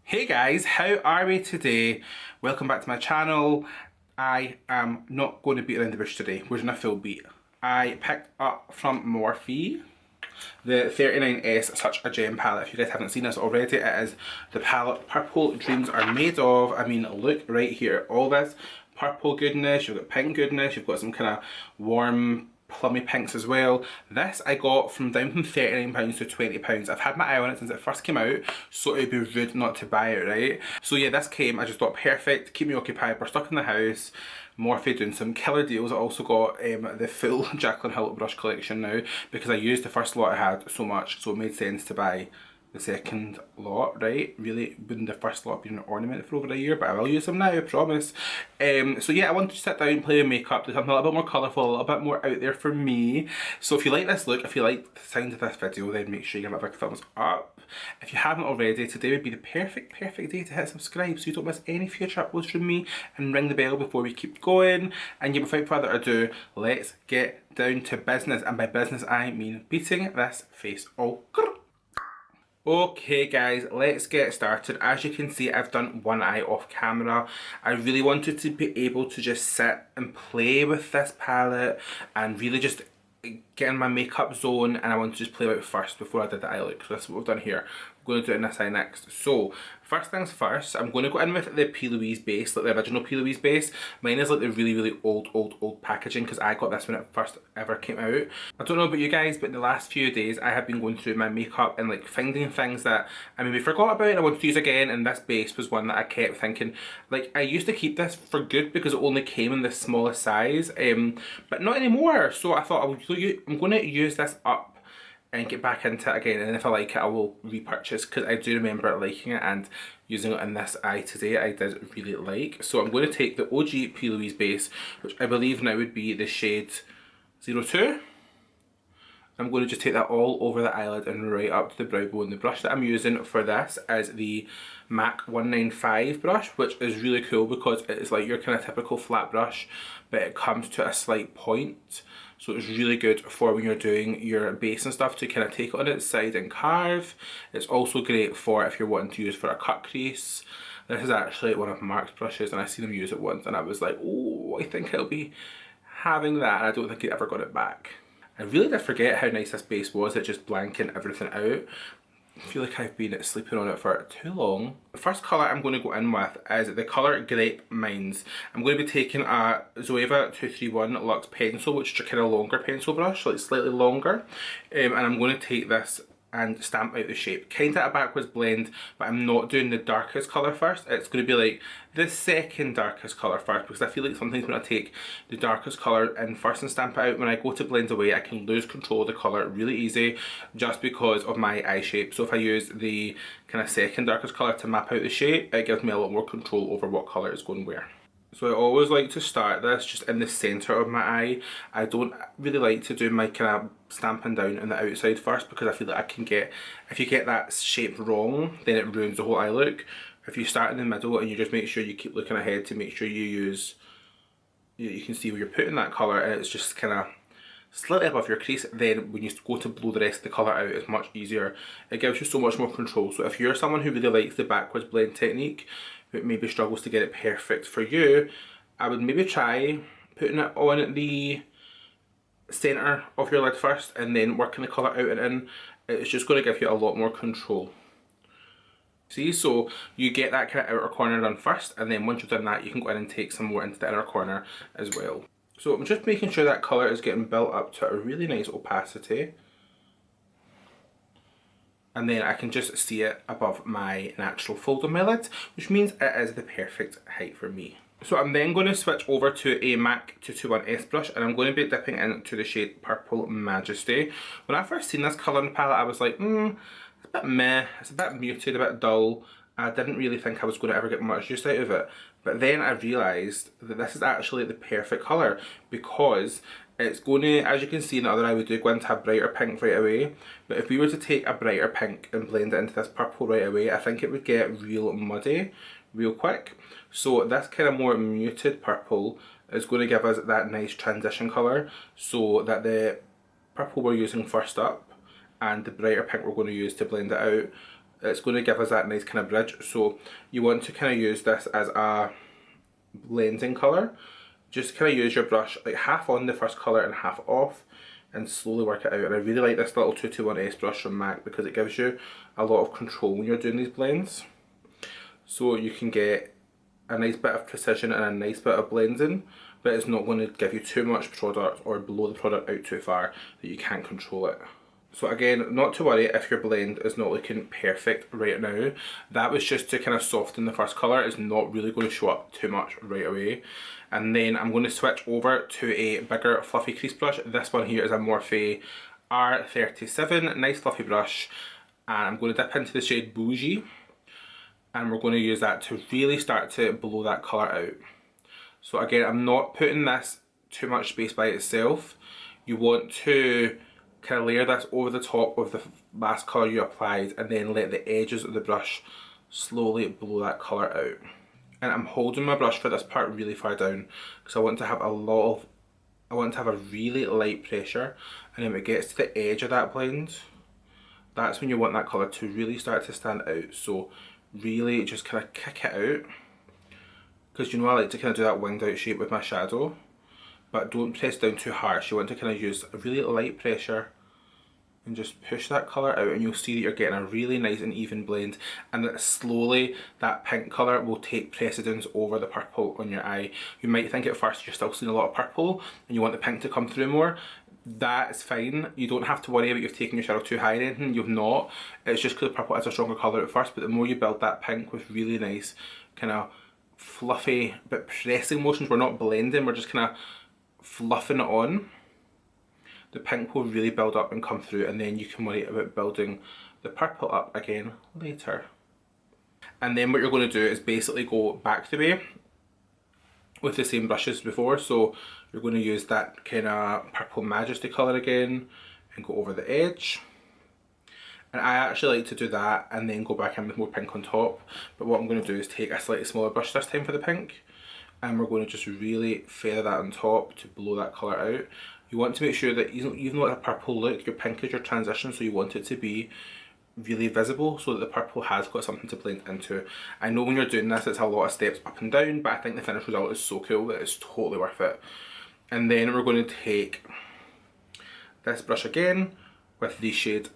Hey guys, how are we today? Welcome back to my channel. I am not going to beat around the bush today. We're doing a full beat. I picked up from Morphe the 39S Such a Gem palette. If you guys haven't seen this already, it is the palette Purple Dreams Are Made Of. I mean, look right here, all this purple goodness, you've got pink goodness, you've got some kind of warm plummy pinks as well. This I got from down from £39 to £20. I've had my eye on it since it first came out, so it'd be rude not to buy it, right? So yeah, this came, I just thought perfect, keep me occupied, we're stuck in the house. Morphe doing some killer deals. I also got the full Jacqueline Hill brush collection now because I used the first lot I had so much, so it made sense to buy the second lot, right? Really wouldn't the first lot been ornamented for over a year, but I will use them now, I promise. So yeah, I wanted to sit down and play with makeup, do something a little bit more colourful, a little bit more out there for me. So if you like this look, if you like the sound of this video, then make sure you give it a big thumbs up. If you haven't already, today would be the perfect day to hit subscribe so you don't miss any future uploads from me, and ring the bell before we keep going. And yeah, without further ado, let's get down to business. And by business I mean beating this face all. Okay guys, let's get started. As you can see, I've done one eye off camera. I really wanted to be able to just sit and play with this palette and really just get in my makeup zone, and I want to just play out first before I did the eye look. So that's what we've done here. I'm going to do it in this eye next. So first things first, I'm going to go in with the Plouise base, like the original Plouise base. Mine is like the really old packaging because I got this when it first ever came out. I don't know about you guys, but in the last few days I have been going through my makeup and like finding things that I maybe forgot about and I wanted to use again, and this base was one that I kept thinking, like, I used to keep this for good because it only came in the smallest size, but not anymore. So I thought I'm going to use this up and get back into it again, and if I like it I will repurchase, because I do remember liking it and using it in this eye today I did really like. So I'm going to take the OG Plouise base, which I believe now would be the shade 02. I'm going to just take that all over the eyelid and right up to the brow bone. The brush that I'm using for this is the MAC 195 brush, which is really cool because it's like your kind of typical flat brush, but it comes to a slight point. So it's really good for when you're doing your base and stuff to kind of take it on its side and carve. It's also great for if you're wanting to use for a cut crease. This is actually one of Mark's brushes and I seen him use it once and I was like, oh, I think I'll be having that, and I don't think he ever got it back. I really did forget how nice this base was at just blanking everything out. I feel like I've been sleeping on it for too long. The first colour I'm going to go in with is the colour Grape Mines. I'm going to be taking a Zoeva 231 Luxe pencil, which is a kind of longer pencil brush, like slightly longer. And I'm going to take this and stamp out the shape. Kind of a backwards blend, but I'm not doing the darkest colour first. It's going to be like the second darkest colour first, because I feel like sometimes when I take the darkest colour in first and stamp it out, when I go to blend away I can lose control of the colour really easy just because of my eye shape. So if I use the kind of second darkest colour to map out the shape, it gives me a lot more control over what colour is going where. So I always like to start this just in the centre of my eye. I don't really like to do my kind of stamping down on the outside first, because I feel like I can get, if you get that shape wrong, then it ruins the whole eye look. If you start in the middle and you just make sure you keep looking ahead to make sure you use, you can see where you're putting that colour and it's just kind of slightly above your crease, then when you go to blow the rest of the colour out it's much easier. It gives you so much more control. So if you're someone who really likes the backwards blend technique but maybe struggles to get it perfect for you, I would maybe try putting it on the centre of your lid first and then working the colour out and in. It's just going to give you a lot more control. See, so you get that kind of outer corner done first, and then once you've done that you can go in and take some more into the inner corner as well. So I'm just making sure that colour is getting built up to a really nice opacity. And then I can just see it above my natural fold on my lid, which means it is the perfect height for me. So I'm then going to switch over to a MAC 221S brush, and I'm going to be dipping into the shade Purple Majesty. When I first seen this colour in the palette I was like, it's a bit meh, it's a bit muted, a bit dull. I didn't really think I was going to ever get much use out of it. But then I realised that this is actually the perfect colour, because it's going to, as you can see in the other eye, we do go into a brighter pink right away. But if we were to take a brighter pink and blend it into this purple right away, I think it would get real muddy real quick. So this kind of more muted purple is going to give us that nice transition colour, so that the purple we're using first up and the brighter pink we're going to use to blend it out it's going to give us that nice kind of bridge. So you want to kind of use this as a blending colour. Just kind of use your brush like half on the first colour and half off, and slowly work it out. And I really like this little 221S brush from MAC because it gives you a lot of control when you're doing these blends. So you can get a nice bit of precision and a nice bit of blending, but it's not going to give you too much product or blow the product out too far that you can't control it. So again, not to worry if your blend is not looking perfect right now. That was just to kind of soften the first colour. It's not really going to show up too much right away. And then I'm going to switch over to a bigger fluffy crease brush. This one here is a Morphe R37, nice fluffy brush. And I'm going to dip into the shade Bougie. And we're going to use that to really start to blow that colour out. So again, I'm not putting this too much space by itself. You want to kind of layer this over the top of the last colour you applied, and then let the edges of the brush slowly blow that colour out. And I'm holding my brush for this part really far down because I want to have a really light pressure, and then when it gets to the edge of that blend, that's when you want that colour to really start to stand out. So really just kind of kick it out, because you know I like to kind of do that winged out shape with my shadow, but don't press down too harsh. You want to kind of use a really light pressure and just push that colour out, and you'll see that you're getting a really nice and even blend, and that slowly that pink colour will take precedence over the purple on your eye. You might think at first you're still seeing a lot of purple and you want the pink to come through more. That's fine. You don't have to worry about you've taken your shadow too high or anything. You've not. It's just because the purple is a stronger colour at first, but the more you build that pink with really nice kind of fluffy but pressing motions, we're not blending, we're just kind of fluffing it on, the pink will really build up and come through, and then you can worry about building the purple up again later. And then what you're going to do is basically go back the way with the same brushes before. So you're going to use that kind of Purple Majesty colour again and go over the edge. And I actually like to do that and then go back in with more pink on top. But what I'm going to do is take a slightly smaller brush this time for the pink, and we're going to just really feather that on top to blow that colour out. You want to make sure that even though it's a purple look, your pink is your transition, so you want it to be really visible so that the purple has got something to blend into. I know when you're doing this it's a lot of steps up and down, but I think the finished result is so cool that it's totally worth it. And then we're going to take this brush again with the shade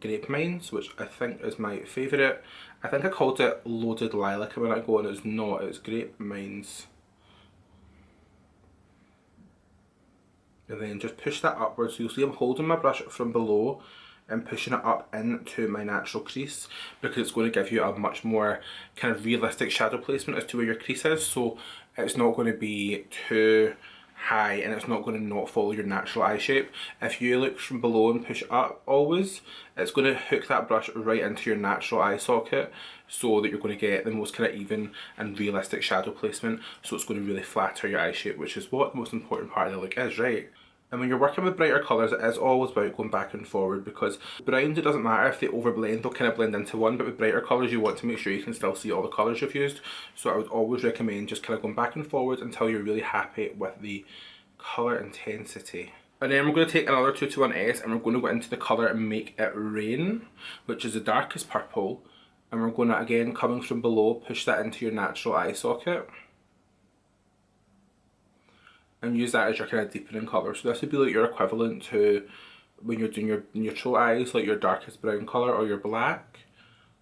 Grape Mines, which I think is my favourite. I think I called it Loaded Lilac a minute ago, and it's not, it's Grape Mines. And then just push that upwards. So you'll see I'm holding my brush from below and pushing it up into my natural crease, because it's going to give you a much more kind of realistic shadow placement as to where your crease is. So it's not going to be too high and it's not going to not follow your natural eye shape. If you look from below and push up always, it's going to hook that brush right into your natural eye socket, so that you're going to get the most kind of even and realistic shadow placement. So it's going to really flatter your eye shape, which is what the most important part of the look is, right? And when you're working with brighter colours, it is always about going back and forward, because browns, it doesn't matter if they overblend, they'll kind of blend into one, but with brighter colours you want to make sure you can still see all the colours you've used. So I would always recommend just kind of going back and forward until you're really happy with the colour intensity. And then we're going to take another 221S and we're going to go into the colour Make It Rain, which is the darkest purple, and we're going to, again, coming from below, push that into your natural eye socket and use that as your kind of deepening colour. So this would be like your equivalent to when you're doing your neutral eyes, like your darkest brown colour or your black.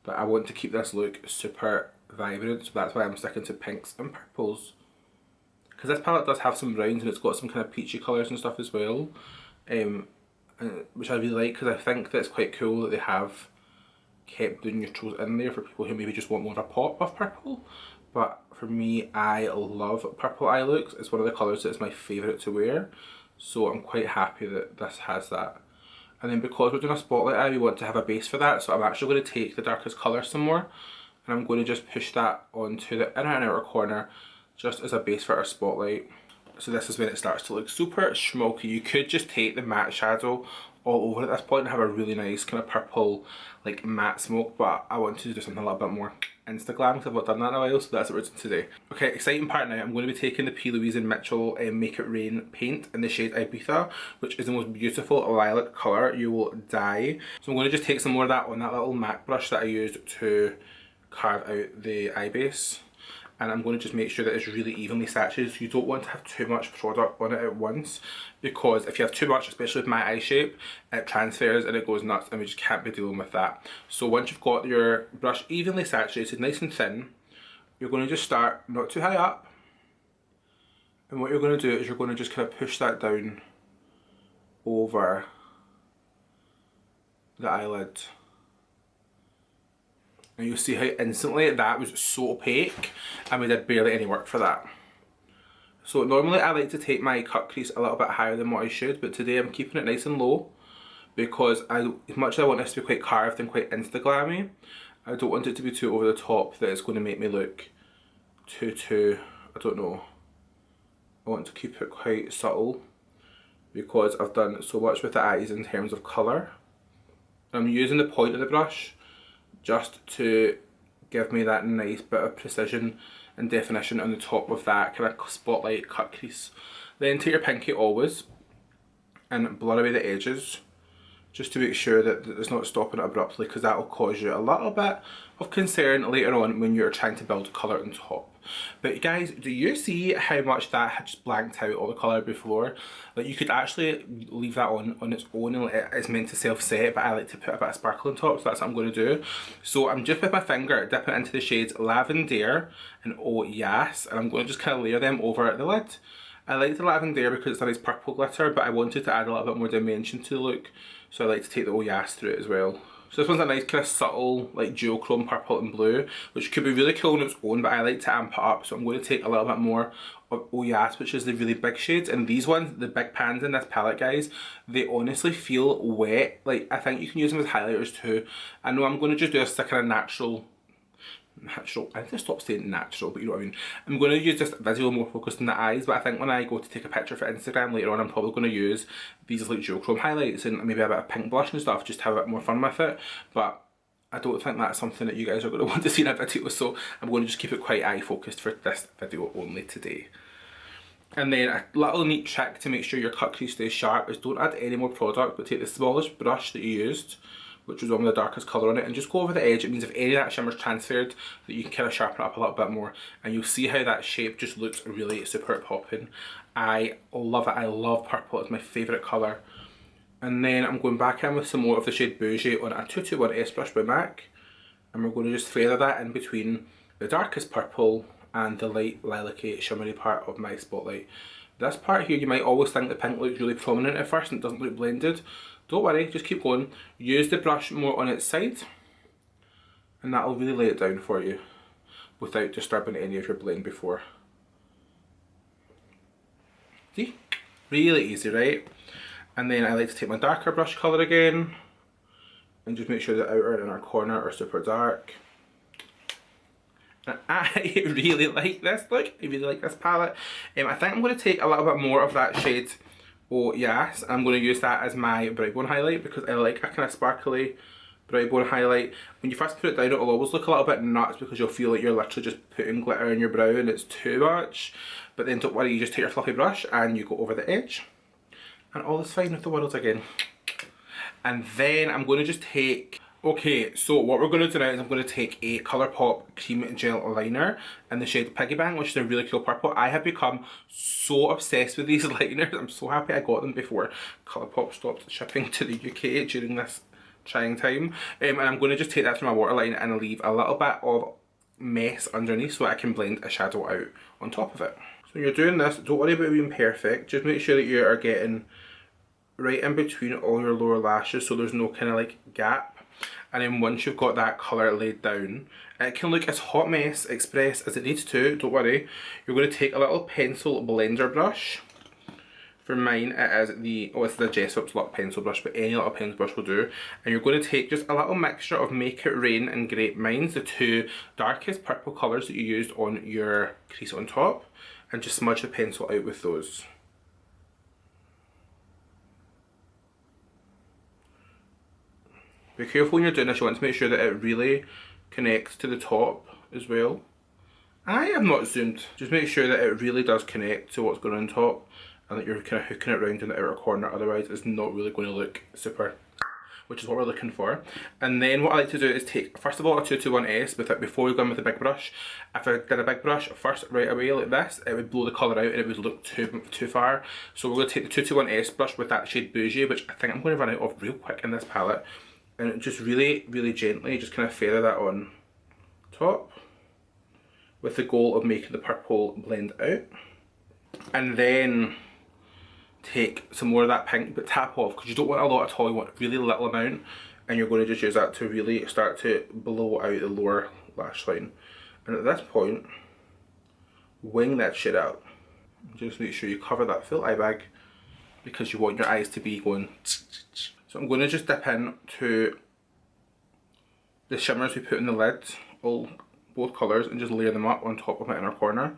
But I want to keep this look super vibrant, so that's why I'm sticking to pinks and purples. Because this palette does have some browns and it's got some kind of peachy colours and stuff as well, which I really like, because I think that it's quite cool that they have kept the neutrals in there for people who maybe just want more of a pop of purple. But for me, I love purple eye looks. It's one of the colours that is my favourite to wear, so I'm quite happy that this has that. And then because we're doing a spotlight eye, we want to have a base for that, so I'm actually going to take the darkest colour some more, and I'm going to just push that onto the inner and outer corner just as a base for our spotlight. So this is when it starts to look super schmalky. You could just take the matte shadow all over at this point and have a really nice kind of purple like matte smoke, but I want to do something a little bit more Insta Glam because I've not done that in a while, so that's what we're doing today. Okay, exciting part now. I'm going to be taking the Plouise and Mmmmitchell Make It Rain paint in the shade Ibiza, which is the most beautiful lilac colour. You will die. So I'm going to just take some more of that on that little MAC brush that I used to carve out the eye base. And I'm going to just make sure that it's really evenly saturated. So you don't want to have too much product on it at once, because if you have too much, especially with my eye shape, it transfers and it goes nuts, and we just can't be dealing with that. So once you've got your brush evenly saturated, nice and thin, you're going to just start not too high up, and what you're going to do is you're going to just kind of push that down over the eyelid. And you'll see how instantly that was so opaque, and we did barely any work for that. So normally I like to take my cut crease a little bit higher than what I should, but today I'm keeping it nice and low, because as much as I want this to be quite carved and quite Insta Glammy, I don't want it to be too over the top that it's going to make me look too, I don't know. I want to keep it quite subtle, because I've done so much with the eyes in terms of colour. I'm using the point of the brush just to give me that nice bit of precision and definition on the top of that kind of spotlight cut crease. Then take your pinky always and blur away the edges, just to make sure that it's not stopping it abruptly, because that will cause you a little bit of concern later on when you're trying to build colour on top. But guys, do you see how much that had just blanked out all the colour before? Like, you could actually leave that on its own, and it's meant to self-set, but I like to put a bit of sparkle on top, so that's what I'm going to do. So I'm just with my finger dipping into the shades Lavender and Oh Yes, and I'm going to just kind of layer them over the lid. I like the Lavender because it's a nice purple glitter, but I wanted to add a little bit more dimension to the look, so I like to take the Oh Yes through it as well. So this one's a nice kind of subtle, like duochrome purple and blue, which could be really cool on its own, but I like to amp it up, so I'm going to take a little bit more of Oh Yes, which is the really big shades. And these ones, the big pans in this palette, guys, they honestly feel wet. Like, I think you can use them as highlighters too. I know I'm going to just do a kind of natural, I need to stop saying natural, but you know what I mean. I'm going to use this visual more focused on the eyes, but I think when I go to take a picture for Instagram later on, I'm probably going to use these like duochrome highlights and maybe a bit of pink blush and stuff, just to have a bit more fun with it. But I don't think that's something that you guys are going to want to see in a video, so I'm going to just keep it quite eye focused for this video only today. And then a little neat trick to make sure your cut crease stays sharp is don't add any more product, but take the smallest brush that you used, which was one with the darkest colour on it, and just go over the edge. It means if any of that shimmer's transferred, that you can kind of sharpen it up a little bit more, and you'll see how that shape just looks really super popping. I love it. I love purple. It's my favourite colour. And then I'm going back in with some more of the shade Bougie on a 221S brush by MAC, and we're going to just feather that in between the darkest purple and the light lilac-y shimmery part of my spotlight. This part here, you might always think the pink looks really prominent at first and it doesn't look blended. Don't worry, just keep going. Use the brush more on its side, and that will really lay it down for you without disturbing any of your blend before. See? Really easy, right? And then I like to take my darker brush colour again and just make sure the outer and inner corner are super dark. And I really like this look. I really like this palette. I think I'm going to take a little bit more of that shade Oh Yes. I'm going to use that as my brow bone highlight, because I like a kind of sparkly brow bone highlight. When you first put it down, it'll always look a little bit nuts, because you'll feel like you're literally just putting glitter in your brow and it's too much. But then don't worry, you just take your fluffy brush and you go over the edge, and all is fine with the world again. And then I'm going to just take... Okay, so what we're going to do now is I'm going to take a ColourPop Cream Gel Liner in the shade Piggy, which is a really cool purple. I have become so obsessed with these liners. I'm so happy I got them before ColourPop stopped shipping to the UK during this trying time. And I'm going to just take that through my waterline and leave a little bit of mess underneath so I can blend a shadow out on top of it. So when you're doing this, don't worry about being perfect. Just make sure that you are getting right in between all your lower lashes so there's no kind of like gap. And then once you've got that colour laid down, it can look as hot mess express as it needs to, don't worry. You're going to take a little pencil blender brush. For mine it is it's the Jessop's Luck pencil brush, but any little pencil brush will do. And you're going to take just a little mixture of Make It Rain and Grape Mines, the two darkest purple colours that you used on your crease on top, and just smudge the pencil out with those. Be careful when you're doing this, you want to make sure that it really connects to the top as well. I have not zoomed. Just make sure that it really does connect to what's going on top and that you're kind of hooking it around in the outer corner, otherwise it's not really going to look super, which is what we're looking for. And then what I like to do is take, first of all, a 221S with it before we go in with the big brush. If I did a big brush first right away like this, it would blow the colour out and it would look too far. So we're going to take the 221S brush with that shade Bougie, which I think I'm going to run out of real quick in this palette. And just really, really gently just kind of feather that on top, with the goal of making the purple blend out. And then take some more of that pink, but tap off, because you don't want a lot at all, you want a really little amount, and you're going to just use that to really start to blow out the lower lash line. And at this point, wing that shit out. Just make sure you cover that full eye bag, because you want your eyes to be going. So I'm going to just dip in to the shimmers we put in the lid, both colours, and just layer them up on top of my inner corner.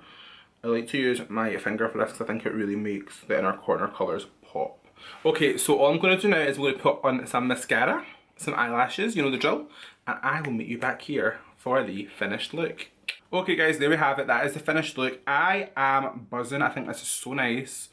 I like to use my finger for this because I think it really makes the inner corner colours pop. Okay, so all I'm going to do now is I'm going to put on some mascara, some eyelashes, you know the drill, and I will meet you back here for the finished look. Okay guys, there we have it. That is the finished look. I am buzzing. I think this is so nice.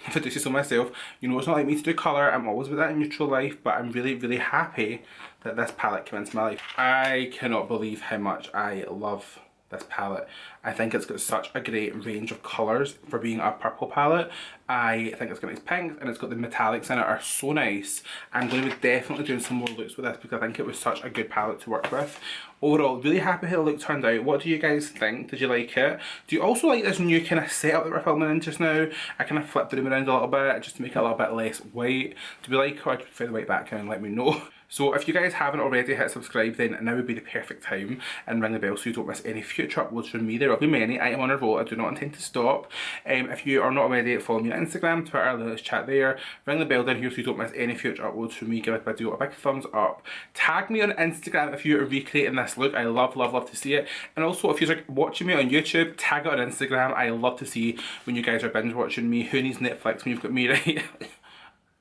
If I do say so myself. You know, it's not like me to do colour. I'm always with that in neutral life, but I'm really, really happy that this palette came into my life. I cannot believe how much I love this palette. I think it's got such a great range of colours for being a purple palette. I think it's got nice pinks and it's got the metallics in it are so nice. I'm going to be definitely doing some more looks with this because I think it was such a good palette to work with. Overall, really happy how the look turned out. What do you guys think? Did you like it? Do you also like this new kind of setup that we're filming in just now? I kind of flipped the room around a little bit just to make it a little bit less white. Do we like it, or do you prefer the white background? Let me know. So if you guys haven't already hit subscribe, then now would be the perfect time, and ring the bell so you don't miss any future uploads from me. There will be many. I am on a roll. I do not intend to stop. If you are not already, follow me on Instagram, Twitter, let's chat there. Ring the bell down here so you don't miss any future uploads from me. Give this video a big thumbs up. Tag me on Instagram if you are recreating this look. I love, love, love to see it. And also if you're watching me on YouTube, tag it on Instagram. I love to see when you guys are binge watching me. Who needs Netflix when you've got me, right?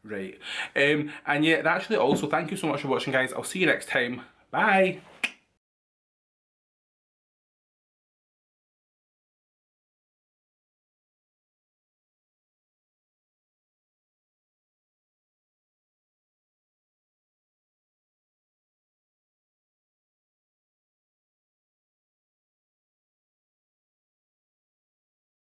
Right. And yeah, that's really all. So thank you so much for watching, guys. I'll see you next time. Bye.